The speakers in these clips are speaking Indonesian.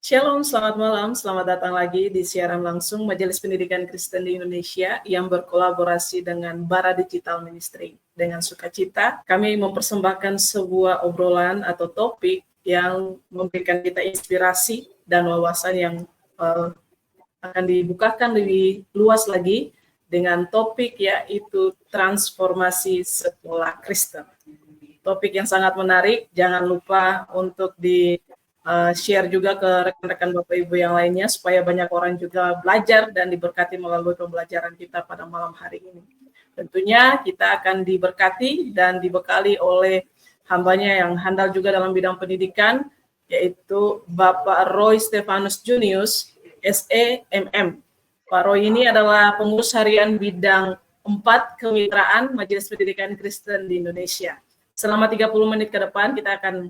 Shalom, selamat malam. Selamat datang lagi di siaran langsung Majelis Pendidikan Kristen di Indonesia yang berkolaborasi dengan Bara Digital Ministry. Dengan sukacita, kami mempersembahkan sebuah obrolan atau topik yang memberikan kita inspirasi dan wawasan yang akan dibukakan lebih luas lagi dengan topik yaitu transformasi sekolah Kristen. Topik yang sangat menarik, jangan lupa untuk share juga ke rekan-rekan Bapak Ibu yang lainnya supaya banyak orang juga belajar dan diberkati melalui pembelajaran kita pada malam hari ini. Tentunya kita akan diberkati dan dibekali oleh hambanya yang handal juga dalam bidang pendidikan, yaitu Bapak Roy Stefanus Junius, SEMM. Pak Roy ini adalah pengurus harian bidang 4 kemitraan Majelis Pendidikan Kristen di Indonesia. Selama 30 menit ke depan kita akan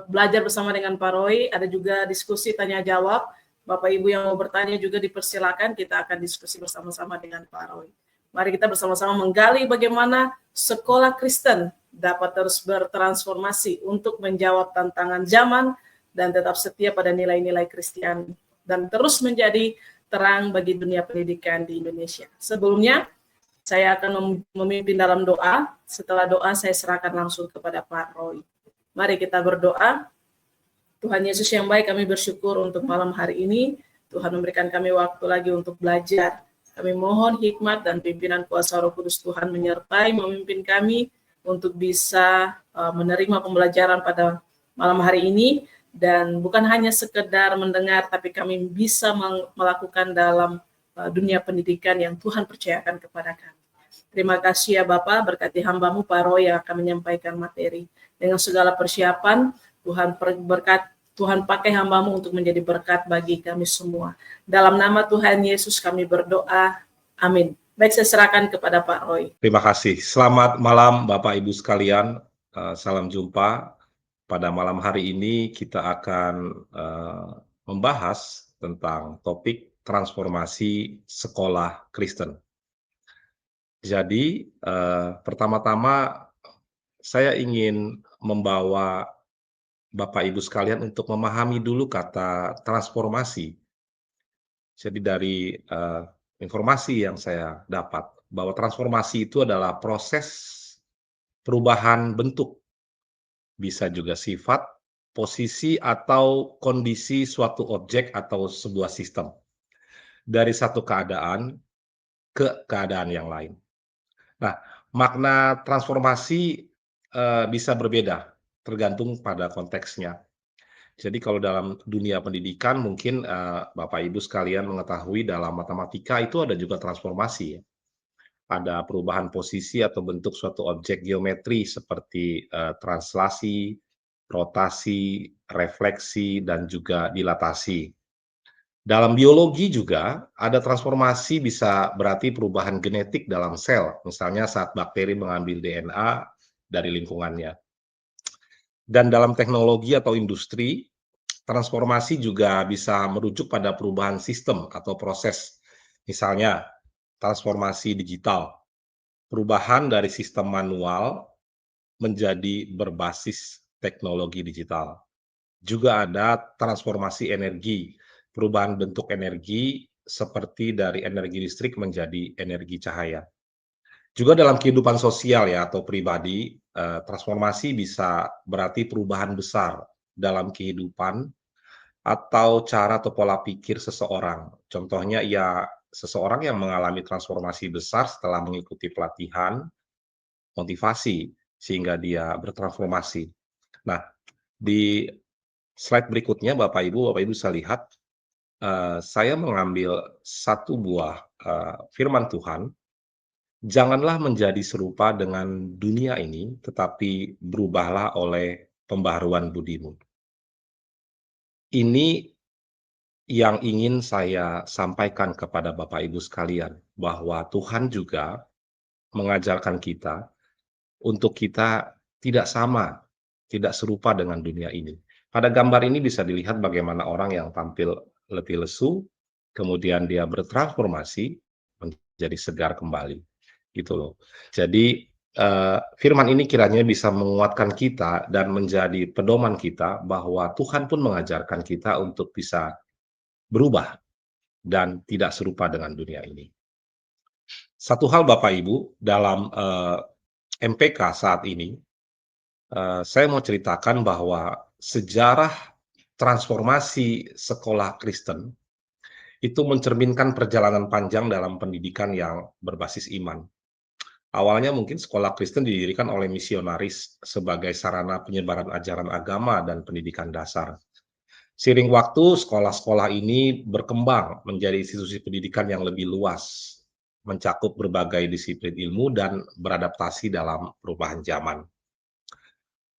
belajar bersama dengan Pak Roy, ada juga diskusi tanya jawab. Bapak Ibu yang mau bertanya juga dipersilakan, kita akan diskusi bersama-sama dengan Pak Roy. Mari kita bersama-sama menggali bagaimana sekolah Kristen dapat terus bertransformasi untuk menjawab tantangan zaman dan tetap setia pada nilai-nilai Kristen dan terus menjadi terang bagi dunia pendidikan di Indonesia. Sebelumnya, saya akan memimpin dalam doa. Setelah doa, saya serahkan langsung kepada Pak Roy. Mari kita berdoa. Tuhan Yesus yang baik, kami bersyukur untuk malam hari ini. Tuhan memberikan kami waktu lagi untuk belajar. Kami mohon hikmat dan pimpinan kuasa Roh Kudus Tuhan menyertai memimpin kami untuk bisa menerima pembelajaran pada malam hari ini. Dan bukan hanya sekedar mendengar, tapi kami bisa melakukan dalam dunia pendidikan yang Tuhan percayakan kepada kami. Terima kasih ya Bapak, berkati hamba-Mu Pak Roy yang akan menyampaikan materi. Dengan segala persiapan, Tuhan pakai hamba-Mu untuk menjadi berkat bagi kami semua. Dalam nama Tuhan Yesus kami berdoa, amin. Baik, saya serahkan kepada Pak Roy. Terima kasih. Selamat malam Bapak Ibu sekalian. Salam jumpa. Pada malam hari ini kita akan membahas tentang topik transformasi sekolah Kristen. Jadi pertama-tama saya ingin membawa Bapak Ibu sekalian untuk memahami dulu kata transformasi. Jadi dari informasi yang saya dapat bahwa transformasi itu adalah proses perubahan bentuk, bisa juga sifat, posisi atau kondisi suatu objek atau sebuah sistem dari satu keadaan ke keadaan yang lain. Nah, makna transformasi bisa berbeda tergantung pada konteksnya. Jadi kalau dalam dunia pendidikan mungkin Bapak Ibu sekalian mengetahui dalam matematika itu ada juga transformasi ya. Ada perubahan posisi atau bentuk suatu objek geometri seperti translasi, rotasi, refleksi, dan juga dilatasi. Dalam biologi juga ada transformasi bisa berarti perubahan genetik dalam sel, misalnya saat bakteri mengambil DNA dari lingkungannya. Dan dalam teknologi atau industri, transformasi juga bisa merujuk pada perubahan sistem atau proses. Misalnya, transformasi digital, perubahan dari sistem manual menjadi berbasis teknologi digital. Juga ada transformasi energi, perubahan bentuk energi seperti dari energi listrik menjadi energi cahaya. Juga dalam kehidupan sosial ya atau pribadi, transformasi bisa berarti perubahan besar dalam kehidupan atau cara atau pola pikir seseorang. Contohnya ya seseorang yang mengalami transformasi besar setelah mengikuti pelatihan, motivasi, sehingga dia bertransformasi. Nah, di slide berikutnya Bapak Ibu bisa lihat, saya mengambil satu buah firman Tuhan, janganlah menjadi serupa dengan dunia ini, tetapi berubahlah oleh pembaharuan budimu. Ini yang ingin saya sampaikan kepada Bapak Ibu sekalian, bahwa Tuhan juga mengajarkan kita untuk kita tidak sama, tidak serupa dengan dunia ini. Pada gambar ini bisa dilihat bagaimana orang yang tampil letih lesu, kemudian dia bertransformasi menjadi segar kembali, gitu loh. Jadi firman ini kiranya bisa menguatkan kita dan menjadi pedoman kita bahwa Tuhan pun mengajarkan kita untuk bisa berubah dan tidak serupa dengan dunia ini. Satu hal Bapak Ibu, dalam, MPK saat ini, saya mau ceritakan bahwa sejarah transformasi sekolah Kristen itu mencerminkan perjalanan panjang dalam pendidikan yang berbasis iman. Awalnya mungkin sekolah Kristen didirikan oleh misionaris sebagai sarana penyebaran ajaran agama dan pendidikan dasar. Seiring waktu, sekolah-sekolah ini berkembang menjadi institusi pendidikan yang lebih luas, mencakup berbagai disiplin ilmu dan beradaptasi dalam perubahan zaman.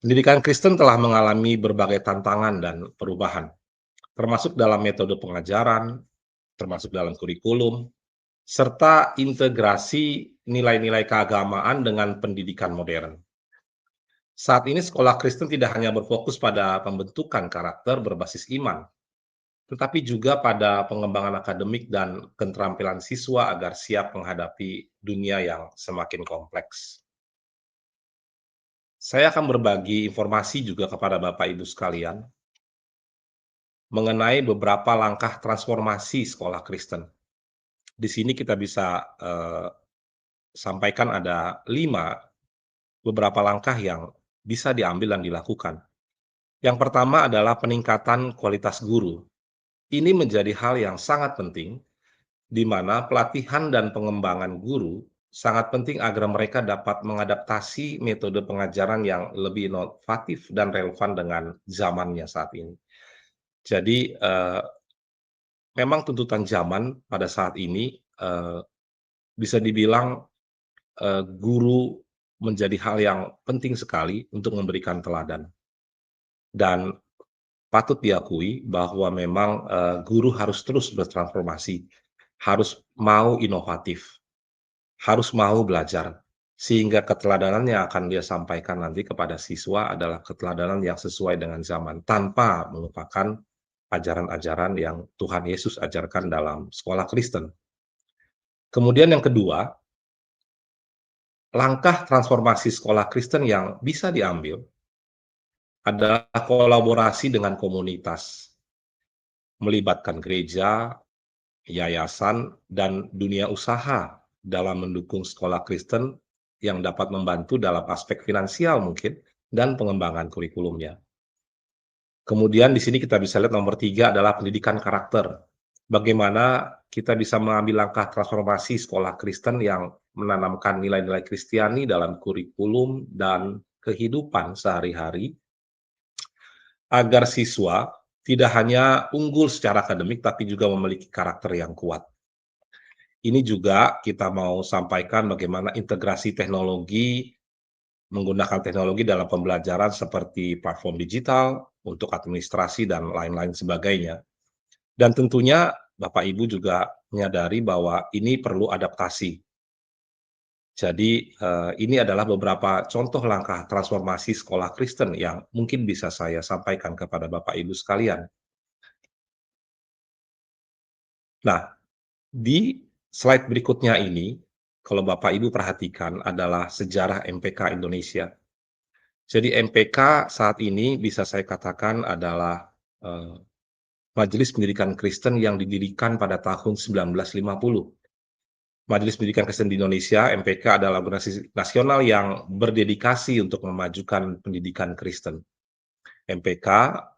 Pendidikan Kristen telah mengalami berbagai tantangan dan perubahan, termasuk dalam metode pengajaran, termasuk dalam kurikulum, serta integrasi nilai-nilai keagamaan dengan pendidikan modern. Saat ini sekolah Kristen tidak hanya berfokus pada pembentukan karakter berbasis iman, tetapi juga pada pengembangan akademik dan keterampilan siswa agar siap menghadapi dunia yang semakin kompleks. Saya akan berbagi informasi juga kepada Bapak Ibu sekalian mengenai beberapa langkah transformasi sekolah Kristen. Di sini kita bisa sampaikan ada 5 beberapa langkah yang bisa diambil dan dilakukan. Yang pertama adalah peningkatan kualitas guru. Ini menjadi hal yang sangat penting, di mana pelatihan dan pengembangan guru sangat penting agar mereka dapat mengadaptasi metode pengajaran yang lebih inovatif dan relevan dengan zamannya saat ini. Jadi, memang tuntutan zaman pada saat ini, bisa dibilang, guru menjadi hal yang penting sekali untuk memberikan teladan. Dan patut diakui bahwa memang, guru harus terus bertransformasi, harus mau inovatif, harus mau belajar, sehingga keteladanan yang akan dia sampaikan nanti kepada siswa adalah keteladanan yang sesuai dengan zaman, tanpa melupakan ajaran-ajaran yang Tuhan Yesus ajarkan dalam sekolah Kristen. Kemudian yang kedua, langkah transformasi sekolah Kristen yang bisa diambil adalah kolaborasi dengan komunitas, melibatkan gereja, yayasan, dan dunia usaha dalam mendukung sekolah Kristen yang dapat membantu dalam aspek finansial mungkin dan pengembangan kurikulumnya. Kemudian di sini kita bisa lihat nomor 3 adalah pendidikan karakter. Bagaimana kita bisa mengambil langkah transformasi sekolah Kristen yang menanamkan nilai-nilai Kristiani dalam kurikulum dan kehidupan sehari-hari, agar siswa tidak hanya unggul secara akademik, tapi juga memiliki karakter yang kuat. Ini juga kita mau sampaikan bagaimana integrasi teknologi, menggunakan teknologi dalam pembelajaran seperti platform digital untuk administrasi dan lain-lain sebagainya. Dan tentunya Bapak Ibu juga menyadari bahwa ini perlu adaptasi. Jadi, ini adalah beberapa contoh langkah transformasi sekolah Kristen yang mungkin bisa saya sampaikan kepada Bapak Ibu sekalian. Nah, di slide berikutnya ini, kalau Bapak Ibu perhatikan adalah sejarah MPK Indonesia. Jadi MPK saat ini bisa saya katakan adalah, Majelis Pendidikan Kristen yang didirikan pada tahun 1950. Majelis Pendidikan Kristen di Indonesia, MPK, adalah organisasi nasional yang berdedikasi untuk memajukan pendidikan Kristen. MPK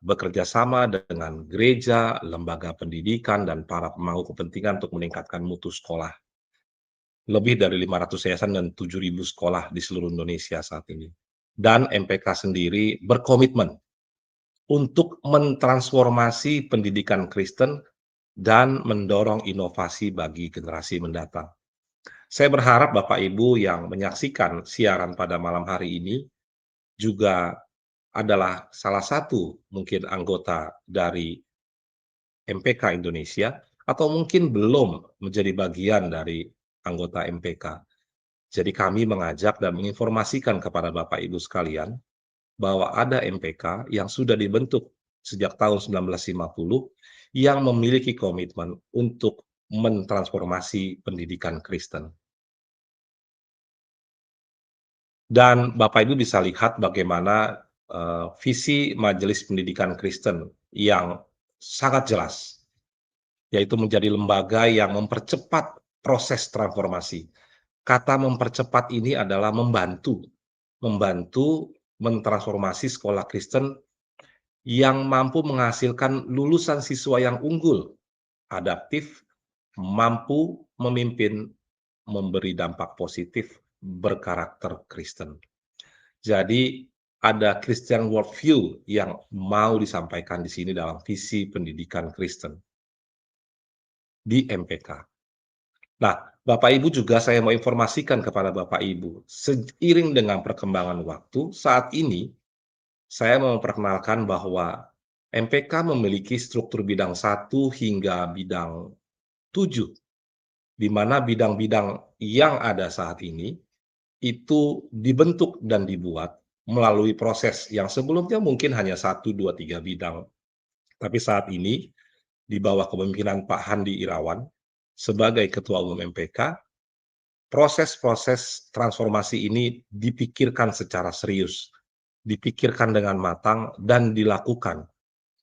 bekerja sama dengan gereja, lembaga pendidikan, dan para pemangku kepentingan untuk meningkatkan mutu sekolah. Lebih dari 500 yayasan dan 7.000 sekolah di seluruh Indonesia saat ini. Dan MPK sendiri berkomitmen untuk mentransformasi pendidikan Kristen dan mendorong inovasi bagi generasi mendatang. Saya berharap Bapak Ibu yang menyaksikan siaran pada malam hari ini juga adalah salah satu mungkin anggota dari MPK Indonesia atau mungkin belum menjadi bagian dari anggota MPK. Jadi kami mengajak dan menginformasikan kepada Bapak Ibu sekalian bahwa ada MPK yang sudah dibentuk sejak tahun 1950 yang memiliki komitmen untuk mentransformasi pendidikan Kristen. Dan Bapak Ibu bisa lihat bagaimana visi Majelis Pendidikan Kristen yang sangat jelas, yaitu menjadi lembaga yang mempercepat proses transformasi. Kata mempercepat ini adalah membantu, membantu mentransformasi sekolah Kristen yang mampu menghasilkan lulusan siswa yang unggul, adaptif, mampu memimpin, memberi dampak positif, berkarakter Kristen. Jadi ada Christian worldview yang mau disampaikan di sini dalam visi pendidikan Kristen di MPK. Nah, Bapak Ibu juga saya mau informasikan kepada Bapak Ibu, seiring dengan perkembangan waktu, saat ini saya mau memperkenalkan bahwa MPK memiliki struktur bidang 1 hingga bidang 7, di mana bidang-bidang yang ada saat ini itu dibentuk dan dibuat melalui proses yang sebelumnya mungkin hanya 1, 2, 3 bidang. Tapi saat ini di bawah kepemimpinan Pak Handi Irawan sebagai Ketua Umum MPK, proses-proses transformasi ini dipikirkan secara serius, dipikirkan dengan matang dan dilakukan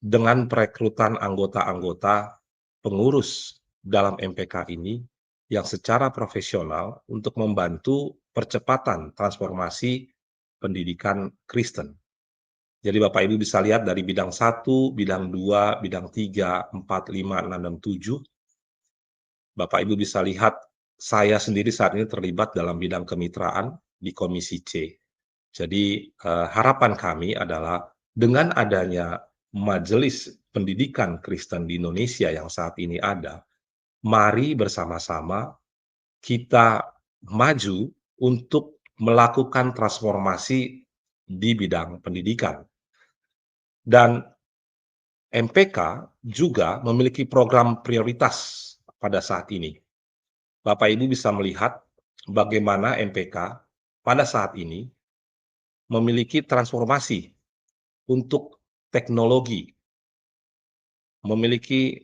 dengan perekrutan anggota-anggota pengurus dalam MPK ini yang secara profesional untuk membantu percepatan transformasi pendidikan Kristen. Jadi Bapak Ibu bisa lihat dari bidang 1, bidang 2, bidang 3, 4, 5, 6, dan 7. Bapak Ibu bisa lihat saya sendiri saat ini terlibat dalam bidang kemitraan di Komisi C. Jadi harapan kami adalah dengan adanya Majelis Pendidikan Kristen di Indonesia yang saat ini ada, mari bersama-sama kita maju untuk melakukan transformasi di bidang pendidikan. Dan MPK juga memiliki program prioritas pada saat ini. Bapak Ibu bisa melihat bagaimana MPK pada saat ini memiliki transformasi untuk teknologi, memiliki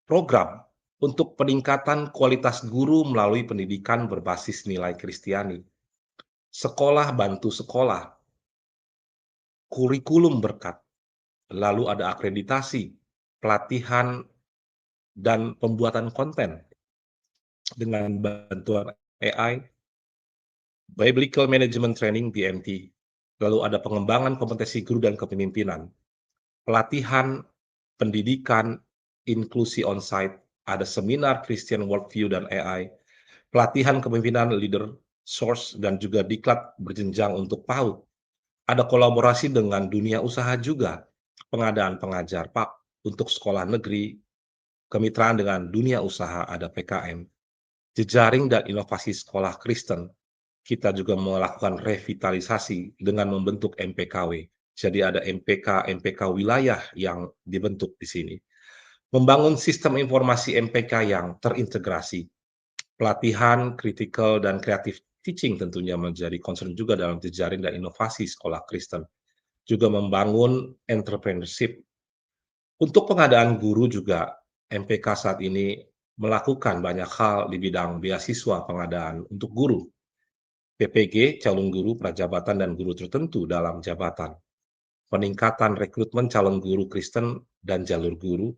program untuk peningkatan kualitas guru melalui pendidikan berbasis nilai Kristiani, sekolah bantu sekolah, kurikulum berkat, lalu ada akreditasi, pelatihan, dan pembuatan konten dengan bantuan AI, Biblical Management Training (BMT), lalu ada pengembangan kompetensi guru dan kepemimpinan, pelatihan, pendidikan, inklusi onsite, ada seminar Christian Worldview dan AI, pelatihan kepemimpinan leader, source, dan juga diklat berjenjang untuk PAUD. Ada kolaborasi dengan dunia usaha juga, pengadaan pengajar Pak untuk sekolah negeri, kemitraan dengan dunia usaha, ada PKM, jejaring dan inovasi sekolah Kristen. Kita juga melakukan revitalisasi dengan membentuk MPKW. Jadi ada MPK wilayah yang dibentuk di sini. Membangun sistem informasi MPK yang terintegrasi. Pelatihan, critical, dan creative teaching tentunya menjadi concern juga dalam jejaring dan inovasi sekolah Kristen. Juga membangun entrepreneurship. Untuk pengadaan guru juga, MPK saat ini melakukan banyak hal di bidang beasiswa pengadaan untuk guru. PPG, calon guru prajabatan dan guru tertentu dalam jabatan. Peningkatan rekrutmen calon guru Kristen dan jalur guru.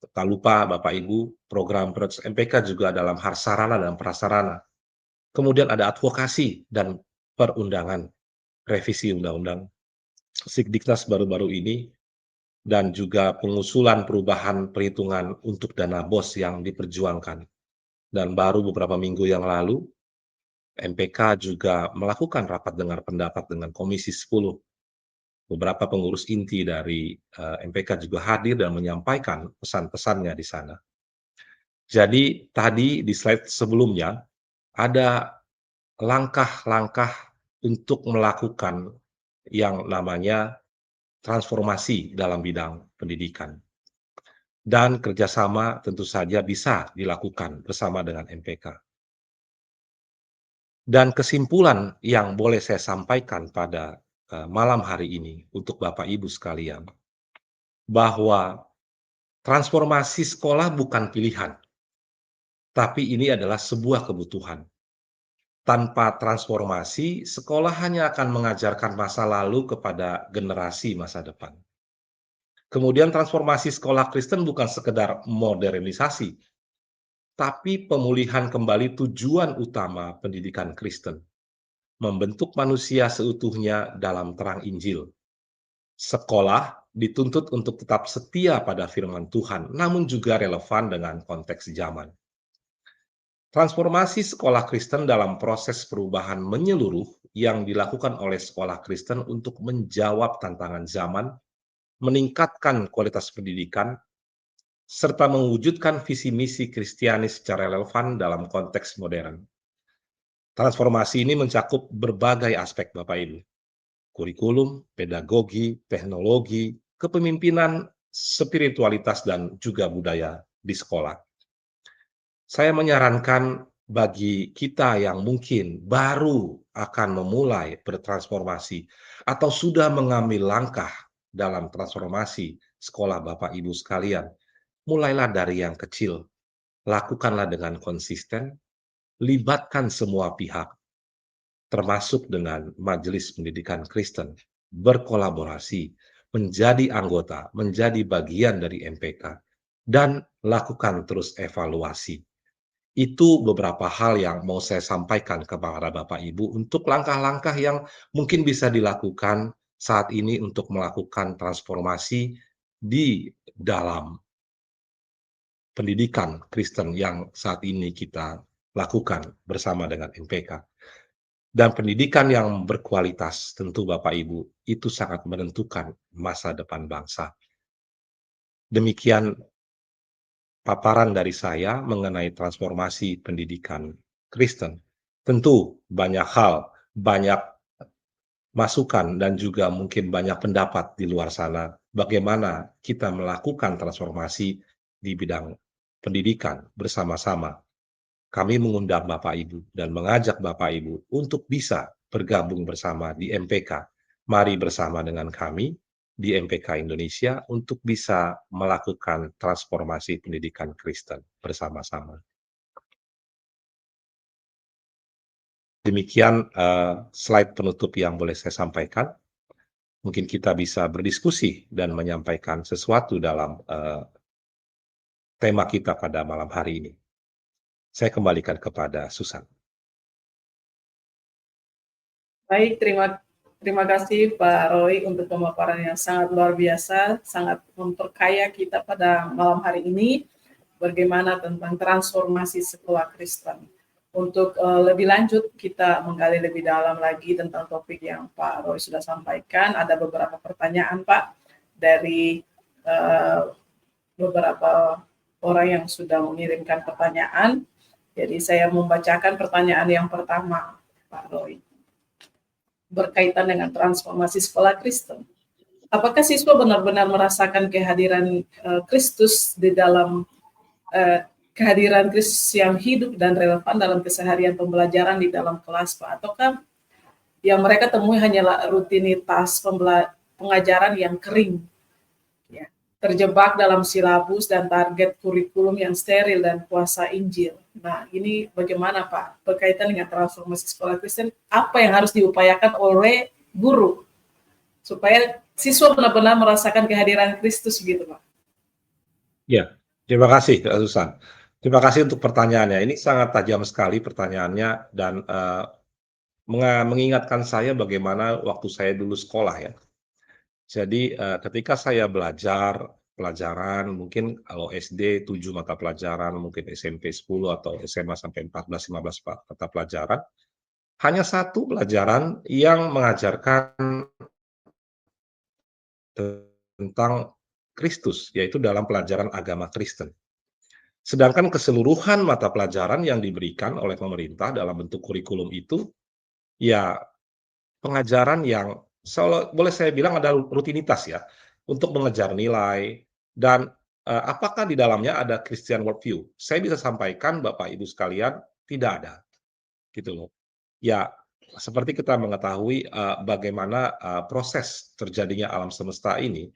Tak lupa Bapak Ibu, program prioritas MPK juga dalam hal sarana dan prasarana. Kemudian ada advokasi dan perundangan, revisi undang-undang Sikdiknas baru-baru ini, dan juga pengusulan perubahan perhitungan untuk dana BOS yang diperjuangkan. Dan baru beberapa minggu yang lalu, MPK juga melakukan rapat dengar pendapat dengan Komisi 10. Beberapa pengurus inti dari MPK juga hadir dan menyampaikan pesan-pesannya di sana. Jadi tadi di slide sebelumnya ada langkah-langkah untuk melakukan yang namanya transformasi dalam bidang pendidikan. Dan kerjasama tentu saja bisa dilakukan bersama dengan MPK. Dan kesimpulan yang boleh saya sampaikan pada malam hari ini untuk Bapak Ibu sekalian, bahwa transformasi sekolah bukan pilihan, tapi ini adalah sebuah kebutuhan. Tanpa transformasi, sekolah hanya akan mengajarkan masa lalu kepada generasi masa depan. Kemudian transformasi sekolah Kristen bukan sekedar modernisasi, tapi pemulihan kembali tujuan utama pendidikan Kristen, membentuk manusia seutuhnya dalam terang Injil. Sekolah dituntut untuk tetap setia pada firman Tuhan, namun juga relevan dengan konteks zaman. Transformasi sekolah Kristen dalam proses perubahan menyeluruh yang dilakukan oleh sekolah Kristen untuk menjawab tantangan zaman, meningkatkan kualitas pendidikan, serta mewujudkan visi misi Kristiani secara relevan dalam konteks modern. Transformasi ini mencakup berbagai aspek, Bapak Ibu. Kurikulum, pedagogi, teknologi, kepemimpinan, spiritualitas, dan juga budaya di sekolah. Saya menyarankan bagi kita yang mungkin baru akan memulai bertransformasi atau sudah mengambil langkah dalam transformasi sekolah Bapak Ibu sekalian, mulailah dari yang kecil, lakukanlah dengan konsisten, libatkan semua pihak, termasuk dengan Majelis Pendidikan Kristen, berkolaborasi, menjadi anggota, menjadi bagian dari MPK, dan lakukan terus evaluasi. Itu beberapa hal yang mau saya sampaikan kepada Bapak Ibu untuk langkah-langkah yang mungkin bisa dilakukan saat ini untuk melakukan transformasi di dalam pendidikan Kristen yang saat ini kita lakukan bersama dengan MPK. Dan pendidikan yang berkualitas tentu Bapak Ibu, itu sangat menentukan masa depan bangsa. Demikian paparan dari saya mengenai transformasi pendidikan Kristen. Tentu banyak hal, banyak masukan dan juga mungkin banyak pendapat di luar sana bagaimana kita melakukan transformasi di bidang pendidikan bersama-sama. Kami mengundang Bapak Ibu dan mengajak Bapak Ibu untuk bisa bergabung bersama di MPK. Mari bersama dengan kami di MPK Indonesia untuk bisa melakukan transformasi pendidikan Kristen bersama-sama. Demikian slide penutup yang boleh saya sampaikan. Mungkin kita bisa berdiskusi dan menyampaikan sesuatu dalam tema kita pada malam hari ini. Saya kembalikan kepada Susan. Baik, terima kasih Pak Roy untuk pemaparan yang sangat luar biasa, sangat memperkaya kita pada malam hari ini, bagaimana tentang transformasi sekolah Kristen. Untuk lebih lanjut, kita menggali lebih dalam lagi tentang topik yang Pak Roy sudah sampaikan. Ada beberapa pertanyaan, Pak, dari beberapa orang yang sudah mengirimkan pertanyaan. Jadi saya membacakan pertanyaan yang pertama, Pak Roy, berkaitan dengan transformasi sekolah Kristen. Apakah siswa benar-benar merasakan kehadiran Kristus di dalam kehadiran Kristus yang hidup dan relevan dalam keseharian pembelajaran di dalam kelas, Pak? Ataukah yang mereka temui hanyalah rutinitas pengajaran yang kering, ya, terjebak dalam silabus dan target kurikulum yang steril dan kuasa Injil? Nah, ini bagaimana Pak berkaitan dengan transformasi sekolah Kristen? Apa yang harus diupayakan oleh guru supaya siswa benar-benar merasakan kehadiran Kristus gitu Pak? Ya, terima kasih Kak Susan. Terima kasih untuk pertanyaannya. Ini sangat tajam sekali pertanyaannya dan mengingatkan saya bagaimana waktu saya dulu sekolah ya. Jadi ketika saya belajar pelajaran, mungkin kalau SD 7 mata pelajaran, mungkin SMP 10 atau SMA sampai 14-15 mata pelajaran, hanya satu pelajaran yang mengajarkan tentang Kristus, yaitu dalam pelajaran agama Kristen. Sedangkan keseluruhan mata pelajaran yang diberikan oleh pemerintah dalam bentuk kurikulum itu, ya pengajaran yang boleh saya bilang ada rutinitas ya, untuk mengejar nilai dan apakah di dalamnya ada Christian worldview? Saya bisa sampaikan Bapak Ibu sekalian, tidak ada, gitu loh. Ya, seperti kita mengetahui bagaimana proses terjadinya alam semesta ini,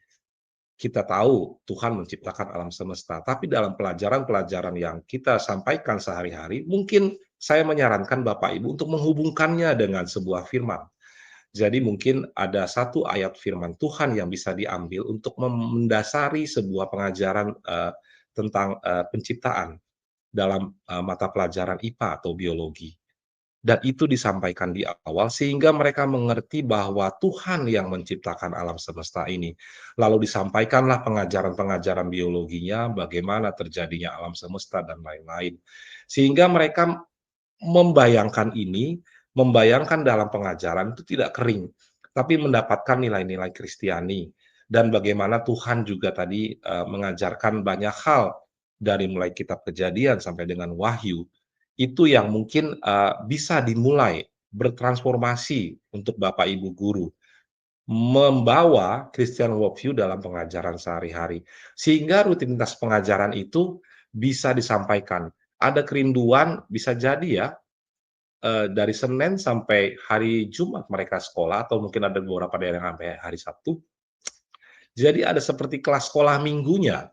kita tahu Tuhan menciptakan alam semesta, tapi dalam pelajaran-pelajaran yang kita sampaikan sehari-hari, mungkin saya menyarankan Bapak Ibu untuk menghubungkannya dengan sebuah firman. Jadi mungkin ada satu ayat firman Tuhan yang bisa diambil untuk mendasari sebuah pengajaran tentang penciptaan dalam mata pelajaran IPA atau biologi. Dan itu disampaikan di awal sehingga mereka mengerti bahwa Tuhan yang menciptakan alam semesta ini. Lalu disampaikanlah pengajaran-pengajaran biologinya, bagaimana terjadinya alam semesta dan lain-lain. Sehingga mereka membayangkan ini, membayangkan dalam pengajaran itu tidak kering, tapi mendapatkan nilai-nilai Kristiani. Dan bagaimana Tuhan juga tadi mengajarkan banyak hal dari mulai kitab Kejadian sampai dengan Wahyu, itu yang mungkin bisa dimulai bertransformasi untuk Bapak Ibu guru, membawa Christian worldview dalam pengajaran sehari-hari. Sehingga rutinitas pengajaran itu bisa disampaikan. Ada kerinduan bisa jadi ya, dari Senin sampai hari Jumat mereka sekolah atau mungkin ada beberapa daerah yang sampai hari Sabtu. Jadi ada seperti kelas sekolah minggunya.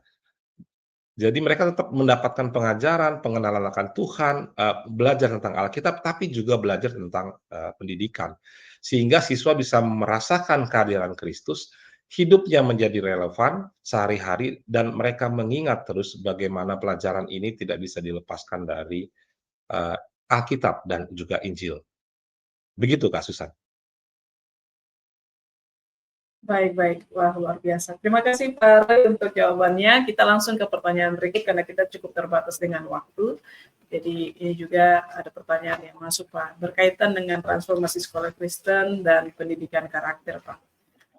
Jadi mereka tetap mendapatkan pengajaran, pengenalan akan Tuhan, belajar tentang Alkitab, tapi juga belajar tentang pendidikan. Sehingga siswa bisa merasakan kehadiran Kristus, hidupnya menjadi relevan sehari-hari, dan mereka mengingat terus bagaimana pelajaran ini tidak bisa dilepaskan dari Alkitab dan juga Injil. Begitu Kak Susan. Baik. Wah, luar biasa. Terima kasih Pak Roy untuk jawabannya. Kita langsung ke pertanyaan berikut karena kita cukup terbatas dengan waktu. Jadi ini juga ada pertanyaan yang masuk Pak, berkaitan dengan transformasi sekolah Kristen dan pendidikan karakter Pak.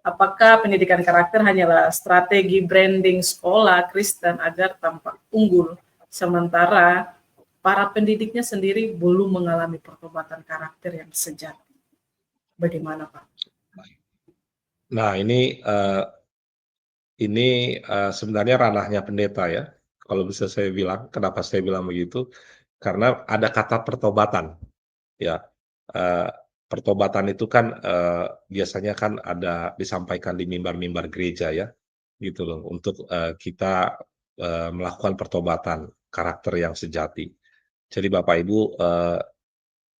Apakah pendidikan karakter hanyalah strategi branding sekolah Kristen agar tampak unggul, sementara para pendidiknya sendiri belum mengalami pertobatan karakter yang sejati? Bagaimana Pak? Nah, ini sebenarnya ranahnya pendeta ya, kalau bisa saya bilang. Kenapa saya bilang begitu? Karena ada kata pertobatan, ya. Eee, Pertobatan itu kan biasanya kan ada disampaikan di mimbar-mimbar gereja ya, gitu loh, untuk kita melakukan pertobatan karakter yang sejati. Jadi Bapak Ibu,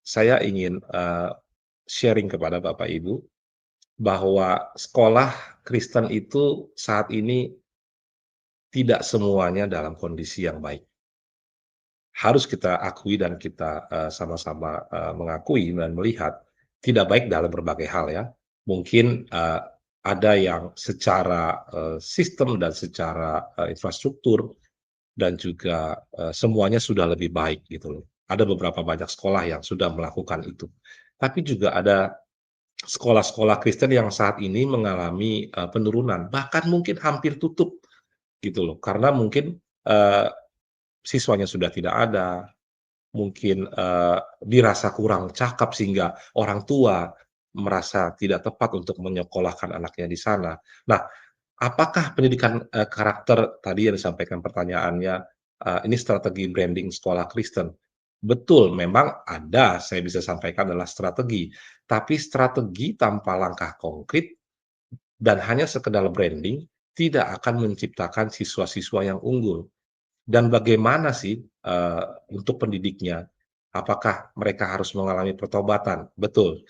saya ingin sharing kepada Bapak Ibu bahwa sekolah Kristen itu saat ini tidak semuanya dalam kondisi yang baik. Harus kita akui dan kita sama-sama mengakui dan melihat tidak baik dalam berbagai hal ya. Mungkin ada yang secara sistem dan secara infrastruktur dan juga semuanya sudah lebih baik gitu loh. Ada beberapa banyak sekolah yang sudah melakukan itu. Tapi juga ada sekolah-sekolah Kristen yang saat ini mengalami penurunan, bahkan mungkin hampir tutup gitu loh. Karena mungkin siswanya sudah tidak ada, mungkin dirasa kurang cakap sehingga orang tua merasa tidak tepat untuk menyekolahkan anaknya di sana. Nah, apakah pendidikan karakter tadi yang disampaikan pertanyaannya, ini strategi branding sekolah Kristen? Betul, memang ada, saya bisa sampaikan adalah strategi, tapi strategi tanpa langkah konkret dan hanya sekedar branding tidak akan menciptakan siswa-siswa yang unggul. Dan bagaimana sih untuk pendidiknya? Apakah mereka harus mengalami pertobatan? Betul.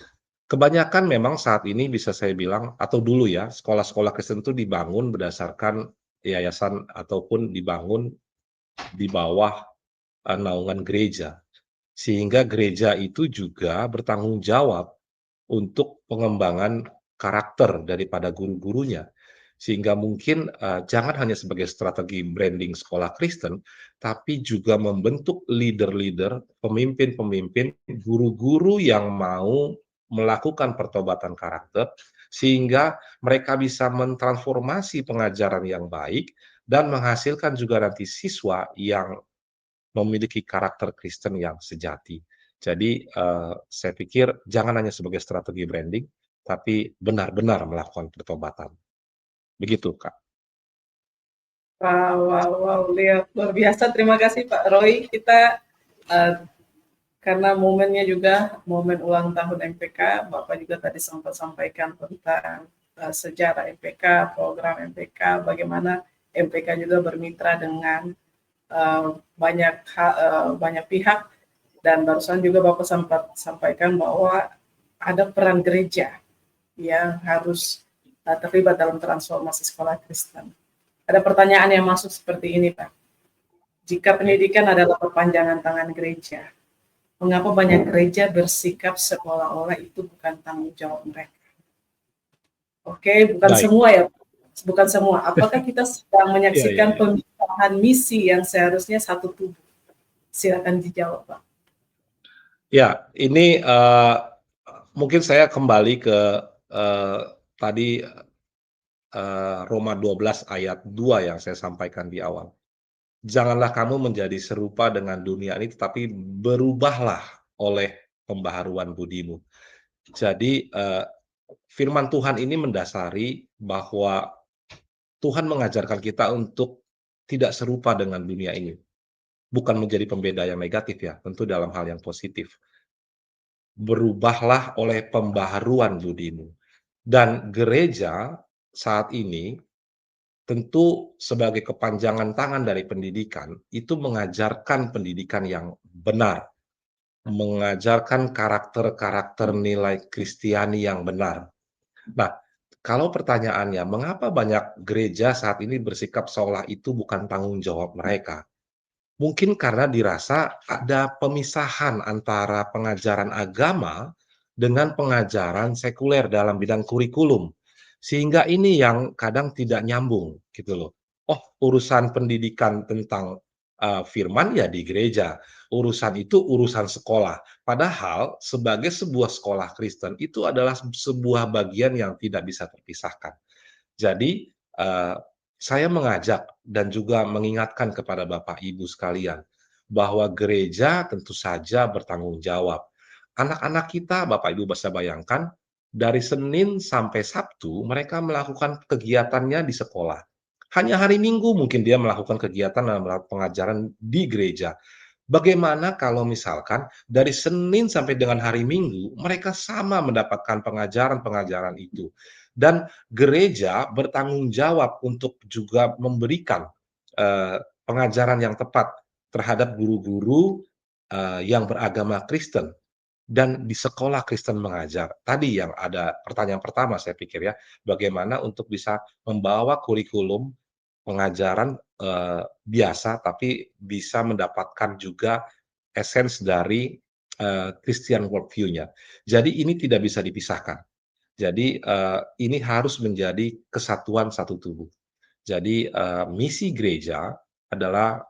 Kebanyakan memang saat ini bisa saya bilang atau dulu ya, sekolah-sekolah Kristen itu dibangun berdasarkan yayasan ataupun dibangun di bawah naungan gereja. Sehingga gereja itu juga bertanggung jawab untuk pengembangan karakter daripada guru-gurunya. Sehingga mungkin jangan hanya sebagai strategi branding sekolah Kristen, tapi juga membentuk leader-leader, pemimpin-pemimpin, guru-guru yang mau melakukan pertobatan karakter, sehingga mereka bisa mentransformasi pengajaran yang baik dan menghasilkan juga nanti siswa yang memiliki karakter Kristen yang sejati. Jadi, saya pikir jangan hanya sebagai strategi branding, tapi benar-benar melakukan pertobatan. Begitu, Kak. Wow, luar biasa. Terima kasih Pak Roy. Kita karena momennya juga momen ulang tahun MPK, Bapak juga tadi sempat sampaikan tentang sejarah MPK, program MPK, bagaimana MPK juga bermitra dengan banyak pihak Dan barusan juga Bapak sempat sampaikan bahwa ada peran gereja yang harus terlibat dalam transformasi sekolah Kristen. Ada pertanyaan yang masuk seperti ini, Pak. Jika pendidikan adalah perpanjangan tangan gereja, mengapa banyak gereja bersikap seolah-olah itu bukan tanggung jawab mereka? Oke, bukan Baik. semua ya, bukan semua. Apakah kita sedang Iya, iya, menyaksikan iya. pemisahan misi yang seharusnya satu tubuh? Silakan dijawab, Pak. Ya, ini mungkin saya kembali ke tadi Roma 12 ayat 2 yang saya sampaikan di awal. Janganlah kamu menjadi serupa dengan dunia ini, tetapi berubahlah oleh pembaharuan budimu. Jadi, firman Tuhan ini mendasari bahwa Tuhan mengajarkan kita untuk tidak serupa dengan dunia ini. Bukan menjadi pembeda yang negatif ya, tentu dalam hal yang positif. Berubahlah oleh pembaharuan budimu. Dan gereja saat ini tentu sebagai kepanjangan tangan dari pendidikan, itu mengajarkan pendidikan yang benar, mengajarkan karakter-karakter nilai Kristiani yang benar. Nah, kalau pertanyaannya, mengapa banyak gereja saat ini bersikap seolah itu bukan tanggung jawab mereka? Mungkin karena dirasa ada pemisahan antara pengajaran agama dengan pengajaran sekuler dalam bidang kurikulum. Sehingga ini yang kadang tidak nyambung gitu loh. Oh, urusan pendidikan tentang, firman ya di gereja, urusan itu urusan sekolah. Padahal sebagai sebuah sekolah Kristen itu adalah sebuah bagian yang tidak bisa terpisahkan. Jadi, saya mengajak dan juga mengingatkan kepada Bapak Ibu sekalian, bahwa gereja tentu saja bertanggung jawab. Anak-anak kita, Bapak Ibu bisa bayangkan, dari Senin sampai Sabtu mereka melakukan kegiatannya di sekolah. Hanya hari Minggu mungkin dia melakukan kegiatan dalam pengajaran di gereja. Bagaimana kalau misalkan dari Senin sampai dengan hari Minggu, mereka sama mendapatkan pengajaran-pengajaran itu. Dan gereja bertanggung jawab untuk juga memberikan, pengajaran yang tepat terhadap guru-guru, yang beragama Kristen dan di sekolah Kristen mengajar. Tadi yang ada pertanyaan pertama saya pikir ya, bagaimana untuk bisa membawa kurikulum pengajaran, biasa, tapi bisa mendapatkan juga essence dari, Christian worldview-nya. Jadi ini tidak bisa dipisahkan. Jadi, ini harus menjadi kesatuan satu tubuh. Jadi, misi gereja adalah,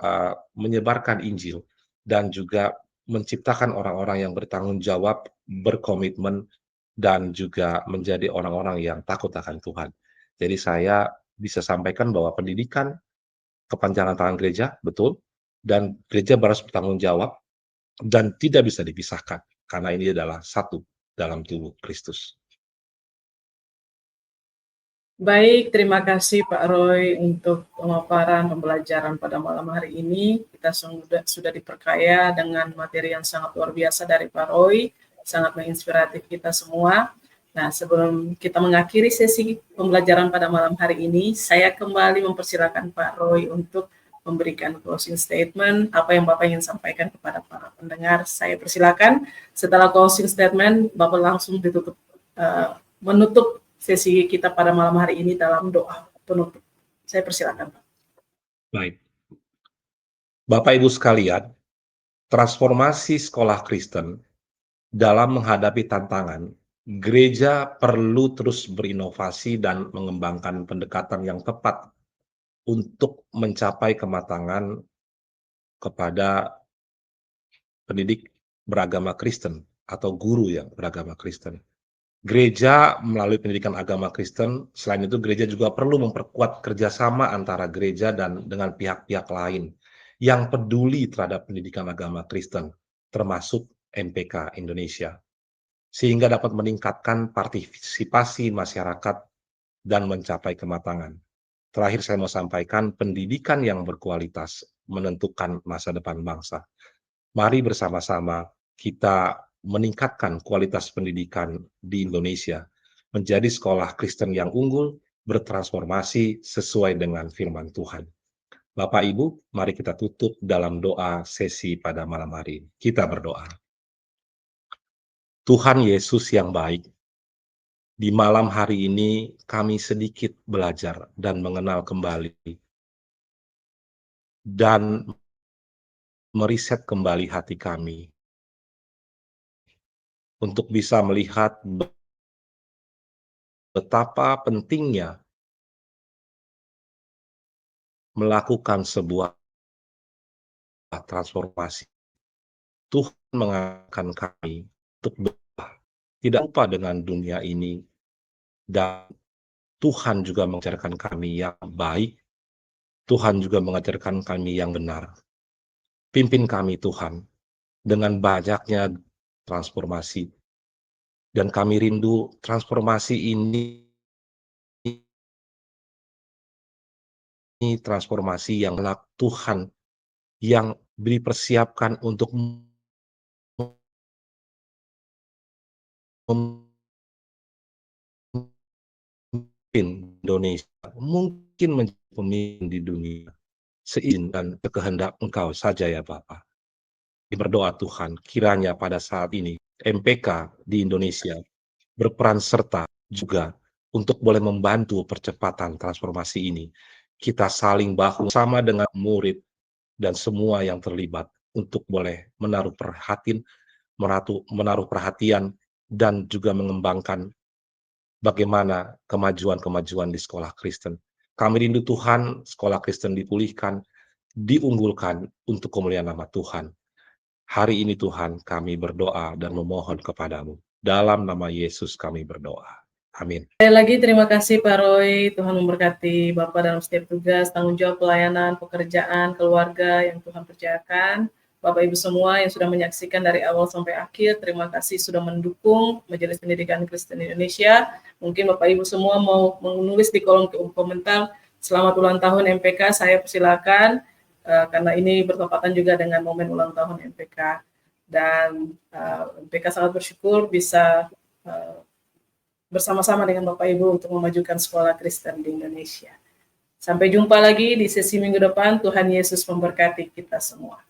menyebarkan Injil dan juga menciptakan orang-orang yang bertanggung jawab, berkomitmen, dan juga menjadi orang-orang yang takut akan Tuhan. Jadi saya bisa sampaikan bahwa pendidikan kepanjangan tangan gereja, betul, dan gereja harus bertanggung jawab dan tidak bisa dipisahkan, karena ini adalah satu dalam tubuh Kristus. Baik, terima kasih Pak Roy untuk pemaparan pembelajaran pada malam hari ini. Kita sudah diperkaya dengan materi yang sangat luar biasa dari Pak Roy, sangat menginspiratif kita semua. Nah, sebelum kita mengakhiri sesi pembelajaran pada malam hari ini, saya kembali mempersilakan Pak Roy untuk memberikan closing statement, apa yang Bapak ingin sampaikan kepada para pendengar. Saya persilakan. Setelah closing statement, Bapak langsung menutup sesi kita pada malam hari ini dalam doa penutup. Saya persilakan, Pak. Baik. Bapak Ibu sekalian, transformasi sekolah Kristen dalam menghadapi tantangan, gereja perlu terus berinovasi dan mengembangkan pendekatan yang tepat untuk mencapai kematangan kepada pendidik beragama Kristen atau guru yang beragama Kristen. Gereja melalui pendidikan agama Kristen, selain itu gereja juga perlu memperkuat kerjasama antara gereja dan dengan pihak-pihak lain yang peduli terhadap pendidikan agama Kristen, termasuk MPK Indonesia, sehingga dapat meningkatkan partisipasi masyarakat dan mencapai kematangan. Terakhir saya mau sampaikan, pendidikan yang berkualitas menentukan masa depan bangsa. Mari bersama-sama kita meningkatkan kualitas pendidikan di Indonesia, menjadi sekolah Kristen yang unggul, bertransformasi sesuai dengan firman Tuhan. Bapak Ibu, mari kita tutup dalam doa sesi pada malam hari ini. Kita berdoa. Tuhan Yesus yang baik, di malam hari ini kami sedikit belajar dan mengenal kembali dan meriset kembali hati kami untuk bisa melihat betapa pentingnya melakukan sebuah transformasi. Tuhan mengajarkan kami untuk berubah, tidak lupa dengan dunia ini, dan Tuhan juga mengajarkan kami yang baik, Tuhan juga mengajarkan kami yang benar. Pimpin kami Tuhan, dengan banyaknya transformasi, dan kami rindu transformasi ini transformasi yang Tuhan yang dipersiapkan untuk memimpin Indonesia, mungkin menjadi pemimpin di dunia, seizin dan kehendak Engkau saja ya Bapa. Berdoa Tuhan, kiranya pada saat ini MPK di Indonesia berperan serta juga untuk boleh membantu percepatan transformasi ini. Kita saling bahu sama dengan murid dan semua yang terlibat untuk boleh menaruh perhatian dan juga mengembangkan bagaimana kemajuan-kemajuan di sekolah Kristen. Kami rindu Tuhan, sekolah Kristen dipulihkan, diunggulkan untuk kemuliaan nama Tuhan. Hari ini Tuhan, kami berdoa dan memohon kepadamu. Dalam nama Yesus kami berdoa. Amin. Sekali lagi terima kasih Pak Roy, Tuhan memberkati Bapak dalam setiap tugas, tanggung jawab pelayanan, pekerjaan, keluarga yang Tuhan percayakan. Bapak Ibu semua yang sudah menyaksikan dari awal sampai akhir, terima kasih sudah mendukung Majelis Pendidikan Kristen Indonesia. Mungkin Bapak Ibu semua mau menulis di kolom komentar, selamat ulang tahun MPK, saya persilakan, karena ini bertepatan juga dengan momen ulang tahun MPK. Dan MPK sangat bersyukur bisa bersama-sama dengan Bapak Ibu untuk memajukan sekolah Kristen di Indonesia. Sampai jumpa lagi di sesi minggu depan. Tuhan Yesus memberkati kita semua.